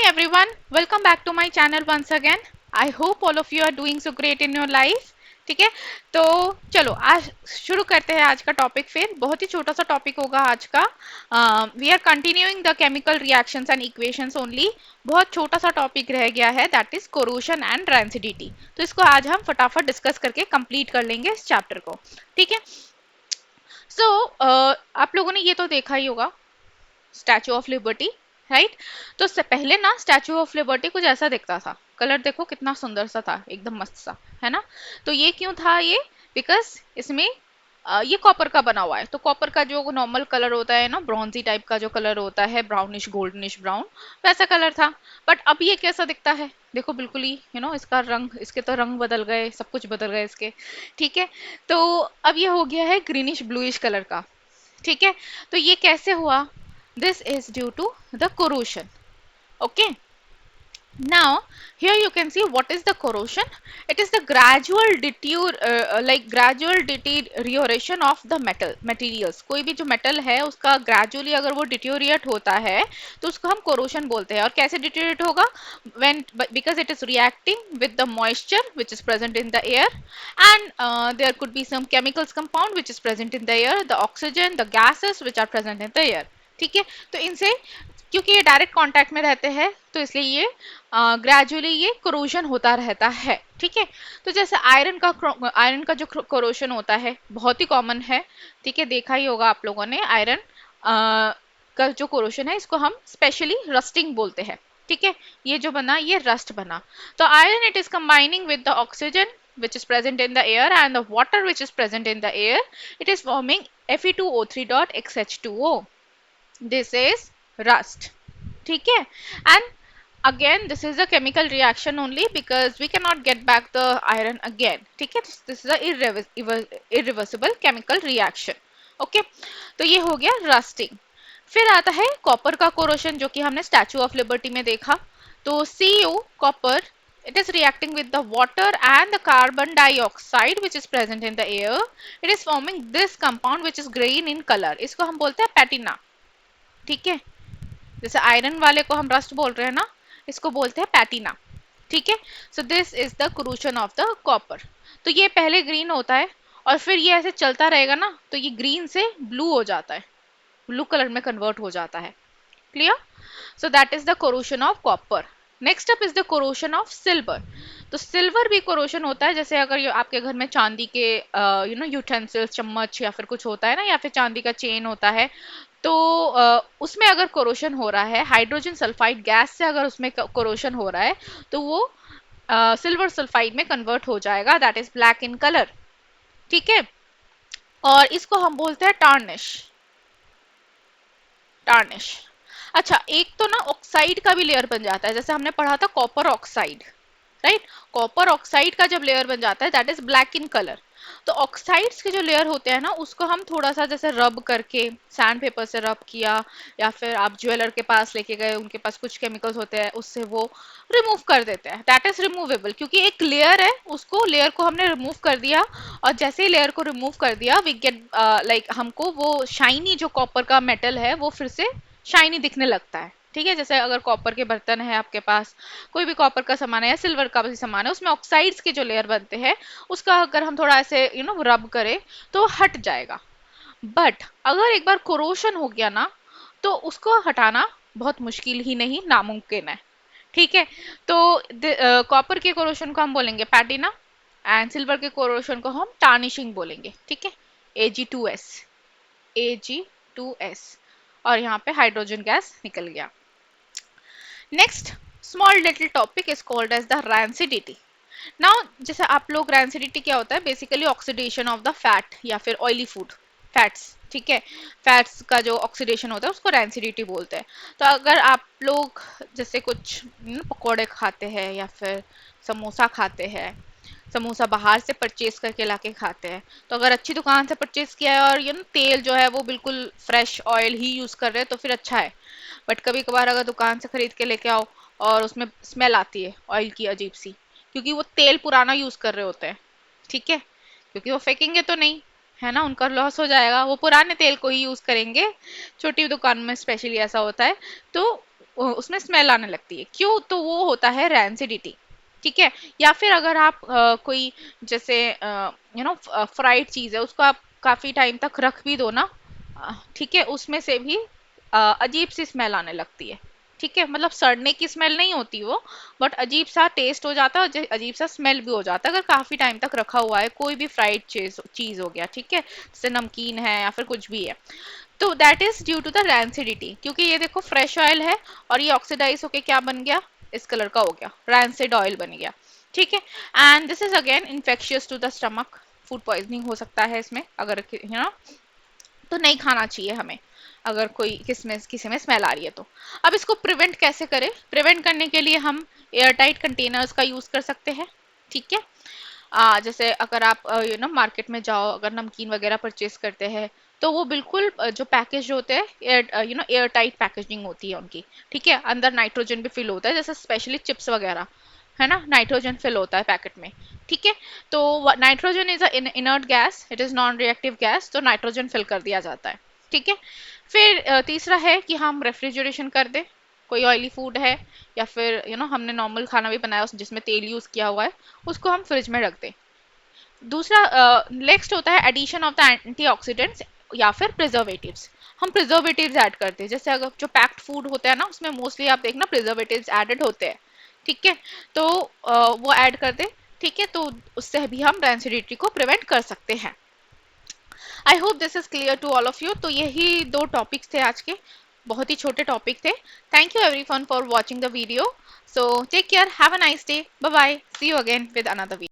everyone, welcome back to my channel once again. I hope all of you are doing so great in your life. ठीक है, तो चलो आज शुरू करते हैं आज का टॉपिक। फिर बहुत ही छोटा सा टॉपिक होगा आज का। We are continuing the chemical reactions and equations only. बहुत छोटा सा टॉपिक रह गया है, that is corrosion and rancidity. तो इसको आज हम फटाफट डिस्कस करके कंप्लीट कर लेंगे इस चैप्टर को। ठीक है, सो आप लोगों ने ये तो देखा ही होगा, स्टैचू ऑफ लिबर्टी, राइट। तो उससे पहले ना स्टैचू ऑफ लिबर्टी कुछ ऐसा दिखता था। कलर देखो कितना सुंदर सा था, एकदम मस्त सा, है ना। तो ये क्यों था ये, बिकॉज इसमें ये कॉपर का बना हुआ है। तो कॉपर का जो नॉर्मल कलर होता है ना, ब्रॉन्जी टाइप का जो कलर होता है, ब्राउनिश गोल्डनिश ब्राउन, वैसा कलर था। बट अब ये कैसा दिखता है, देखो बिल्कुल ही इसका रंग, इसके तो रंग बदल गए, सब कुछ बदल गए इसके। ठीक है, तो अब ये हो गया है ग्रीनिश ब्लूइश कलर का। ठीक है, तो ये कैसे हुआ, this is due to the corrosion. Okay, now here you can see what is the corrosion. It is the gradual gradual deterioration of the materials. कोई भी जो metal है उसका gradually अगर वो deteriorate होता है तो उसको हम corrosion बोलते हैं। और कैसे deteriorate होगा, when because it is reacting with the moisture which is present in the air, and there could be some chemicals compound which is present in the air, the oxygen, the gases which are present in the air. ठीक है, तो इनसे क्योंकि ये direct contact में रहते हैं तो इसलिए ये ग्रेजुअली ये कोरोजन होता रहता है। ठीक है, तो जैसे आयरन का जो कोरोजन होता है बहुत ही कॉमन है। ठीक है, देखा ही होगा आप लोगों ने, आयरन का जो कोरोजन है इसको हम स्पेशली रस्टिंग बोलते हैं। ठीक है, ये जो बना ये रस्ट बना। तो iron it is combining with the oxygen which is present in the air and the water which is present in the air, it is forming Fe2O3 dot XH2O. This is rust. ठीक है, and again this is a chemical reaction only because we cannot get back the iron again. ठीक है, this is a irreversible chemical reaction. okay, तो ये हो गया rusting. फिर आता है कॉपर का कोरोशन, जो कि हमने स्टैचू ऑफ लिबर्टी में देखा। तो Cu copper, it is reacting with the water and the carbon dioxide which is present in the air, it is forming this compound which is green in color. इसको हम बोलते हैं पैटिना। ठीक है, जैसे आयरन वाले को हम रस्ट बोल रहे हैं ना, इसको बोलते हैं पैटिना। ठीक है, so this is the corrosion of the copper. तो ये पहले ग्रीन होता है और फिर ये ऐसे चलता रहेगा ना तो ये ग्रीन से ब्लू हो जाता है, ब्लू कलर में कन्वर्ट हो जाता है। Clear, so that is the corrosion of copper. Next up is the corrosion of silver. तो सिल्वर भी कोरोशन होता है, जैसे अगर आपके घर में चांदी के यूटेंसिल्स, चम्मच या फिर कुछ होता है ना, या फिर चांदी का चेन होता है, तो उसमें अगर कोरोशन हो रहा है, हाइड्रोजन सल्फाइड गैस से अगर उसमें कोरोशन हो रहा है तो वो सिल्वर सल्फाइड में कन्वर्ट हो जाएगा, that is black in colour. ठीक है, और इसको हम बोलते हैं टार्निश। टार्निश, अच्छा, एक तो ना ऑक्साइड का भी लेयर बन जाता है, जैसे हमने पढ़ा था copper oxide, right. Copper oxide का जब लेयर बन जाता है that is black in colour. तो ऑक्साइड्स के जो लेयर होते हैं ना उसको हम थोड़ा सा जैसे रब करके, सैंड पेपर से रब किया, या फिर आप ज्वेलर के पास लेके गए, उनके पास कुछ केमिकल्स होते हैं, उससे वो रिमूव कर देते हैं, दैट इज रिमूवेबल। क्योंकि एक लेयर है, उसको लेयर को हमने रिमूव कर दिया, और जैसे ही लेयर को रिमूव कर दिया वी गेट लाइक हमको वो शाइनी जो कॉपर का मेटल है वो फिर से शाइनी दिखने लगता है। ठीक है, जैसे अगर कॉपर के बर्तन है आपके पास, कोई भी कॉपर का सामान है या सिल्वर का भी सामान है, उसमें ऑक्साइड्स के जो लेयर बनते हैं उसका अगर हम थोड़ा ऐसे रब करें तो हट जाएगा। बट अगर एक बार कोरोशन हो गया ना तो उसको हटाना बहुत मुश्किल ही नहीं, नामुमकिन है। ठीक है, तो कॉपर के कोरोशन को हम बोलेंगे पैटिना, एंड सिल्वर के कोरोशन को हम टार्निशिंग बोलेंगे। ठीक है, Ag2S, Ag2S, और यहाँ पे हाइड्रोजन गैस निकल गया। Next small little topic is called as the rancidity. Now जैसे आप लोग, रैंसिडिटी क्या होता है, basically oxidation of the fat या फिर ऑयली फूड, फैट्स। ठीक है, फैट्स का जो ऑक्सीडेशन होता है उसको रैंसिडिटी बोलते हैं। तो अगर आप लोग जैसे कुछ पकोड़े खाते हैं या फिर समोसा खाते हैं, समोसा बाहर से परचेज करके लाके खाते हैं, तो अगर अच्छी दुकान से परचेज किया है और तेल जो है वो बिल्कुल फ्रेश ऑयल ही यूज कर रहे हैं तो फिर अच्छा है। बट कभी कभार अगर दुकान से खरीद के लेके आओ और उसमें स्मेल आती है ऑयल की अजीब सी, क्योंकि वो तेल पुराना यूज कर रहे होते हैं। ठीक है, क्योंकि वो फेंकेंगे तो नहीं, है ना, उनका लॉस हो जाएगा, वो पुराने तेल को ही यूज करेंगे। छोटी दुकान में स्पेशली ऐसा होता है। तो उसमें स्मेल आने लगती है। क्यों? तो वो होता है रैंसिडिटी। ठीक है। या फिर अगर आप कोई जैसे फ्राइड चीज है, उसको आप काफी टाइम तक रख भी दो ना, ठीक है, उसमें से भी अजीब सी स्मेल आने लगती है। ठीक है, मतलब सड़ने की स्मेल नहीं होती वो, बट अजीब सा टेस्ट हो जाता है और अजीब सा स्मेल भी हो जाता है अगर काफी टाइम तक रखा हुआ है कोई भी फ्राइड चीज चीज हो गया। ठीक है, जैसे नमकीन है या फिर कुछ भी है। तो that is due to the rancidity, क्योंकि ये देखो फ्रेश ऑयल है और ये ऑक्सीडाइज होके क्या बन गया, इस कलर का हो गया, रैंसिड ऑयल बन गया। ठीक है। And this is again infectious to the stomach, food poisoning हो सकता है इसमें, अगर तो नहीं खाना चाहिए हमें अगर कोई किसी में स्मेल आ रही है तो। अब इसको प्रिवेंट कैसे करें? प्रिवेंट करने के लिए हम एयर टाइट कंटेनर्स का यूज कर सकते हैं। ठीक है। जैसे अगर आप मार्केट में जाओ, अगर नमकीन वगैरह परचेज करते हैं, तो वो बिल्कुल जो पैकेज होते हैं एयर टाइट पैकेजिंग होती है उनकी। ठीक है, अंदर नाइट्रोजन भी फिल होता है, जैसे स्पेशली चिप्स वगैरह है ना, नाइट्रोजन फिल होता है पैकेट में। ठीक है। तो nitrogen is inert gas, it is non reactive gas, तो नाइट्रोजन फिल कर दिया जाता है। ठीक है। फिर तीसरा है कि हम रेफ्रिजरेशन कर दें, कोई ऑयली फूड है या फिर हमने नॉर्मल खाना भी बनाया जिसमें तेल यूज किया हुआ है, उसको हम फ्रिज में रख दें। दूसरा नेक्स्ट होता है एडिशन ऑफ द एंटीऑक्सीडेंट्स या फिर प्रिजर्वेटिव्स। हम प्रिजर्वेटिव्स ऐड करते हैं, जैसे अगर जो पैक्ड फूड होता है ना, उसमें मोस्टली आप देखना प्रिजर्वेटिव्स एडेड होते हैं। ठीक है। तो वो ऐड कर दे। ठीक है, तो उससे भी हम रेंसिडिटी को प्रिवेंट कर सकते हैं। I hope this is clear to all of you. तो यही दो टॉपिक्स थे आज के, बहुत ही छोटे टॉपिक थे। Thank you everyone for watching the video. So take care, have a nice day, bye bye, see you again with another video.